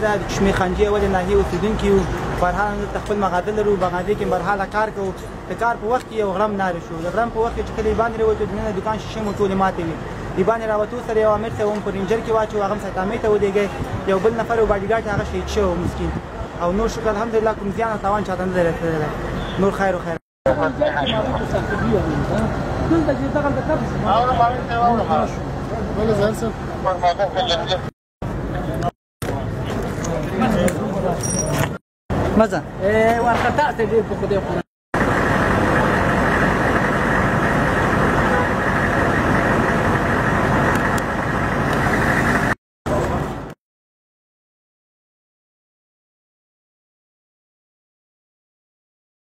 دا چشمې خنجې ولې ناحیې اوسېدونکي یو فرهان دلته خپل مغازه لرو مغازې کې برحاله کار کوو د کار په وخت کې یو غرم نارې شو د غرم په وخت کې چې کله یې باندې راووتو دننه دوکان شیشې مو ټولې ماتې وي د باندې راوتو سره یو امیر صاحب هم په رینجر کې واچو هغه هم سیتامۍ ته ودرېږی یو بل نفر و باډي ګارډ هغه شهید شوی و مسکین او نور شکر الحمدلله کوم زیان او تاوان چاته نه دی رسېدلی نور خیر و خیر مزه ورخطأت دې په خدای